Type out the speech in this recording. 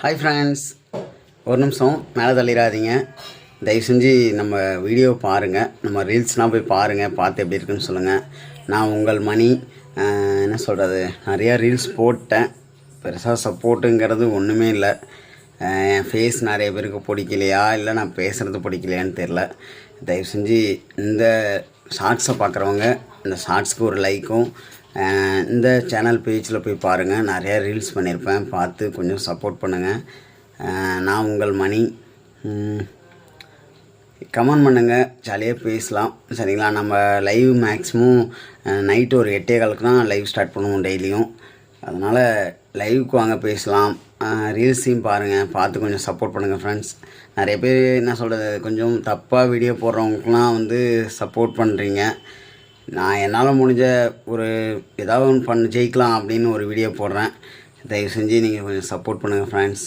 Hi friends, ஒரு நிமிஷம் மேலே தள்ளிடாதீங்க. தயவு செஞ்சு நம்ம வீடியோ பாருங்கள், நம்ம ரீல்ஸ்லாம் போய் பாருங்கள், பார்த்து எப்படி இருக்குன்னு சொல்லுங்கள். நான் உங்கள் மணி. என்ன சொல்கிறது, நிறையா ரீல்ஸ் போட்டேன், பெருசாக சப்போர்ட்டுங்கிறது ஒன்றுமே இல்லை. என் ஃபேஸ் நிறைய பேருக்கு பிடிக்கலையா இல்லை நான் பேசுகிறது பிடிக்கலையான்னு தெரில. தயவு செஞ்சு இந்த ஷார்ட்ஸை பார்க்குறவங்க இந்த ஷார்ட்ஸ்க்கு ஒரு லைக்கும், இந்த சேனல் பேஜில் போய் பாருங்கள், நிறையா ரீல்ஸ் பண்ணியிருப்பேன், பார்த்து கொஞ்சம் சப்போர்ட் பண்ணுங்கள். நான் உங்கள் மணி. கமெண்ட் பண்ணுங்கள், ஜாலியாக பேசலாம், சரிங்களா? நம்ம லைவ் மேக்ஸிமம் நைட்டு ஒரு 8:15 தான் லைவ் ஸ்டார்ட் பண்ணுவோம் டெய்லியும். அதனால் லைவுக்கு வாங்க, பேசலாம். ரீல்ஸையும் பாருங்கள், பார்த்து கொஞ்சம் சப்போர்ட் பண்ணுங்கள் ஃப்ரெண்ட்ஸ். நிறைய பேர் என்ன சொல்கிறது, கொஞ்சம் தப்பாக வீடியோ போடுறவங்களுக்குலாம் சப்போர்ட் பண்ணுறீங்க. நான் என்னால் முடிஞ்ச ஒரு ஏதாவது ஒன்று ஜெயிக்கலாம் அப்படின்னு ஒரு வீடியோ போடுறேன். தயவு செஞ்சு நீங்கள் கொஞ்சம் சப்போர்ட் பண்ணுங்கள் ஃப்ரெண்ட்ஸ்.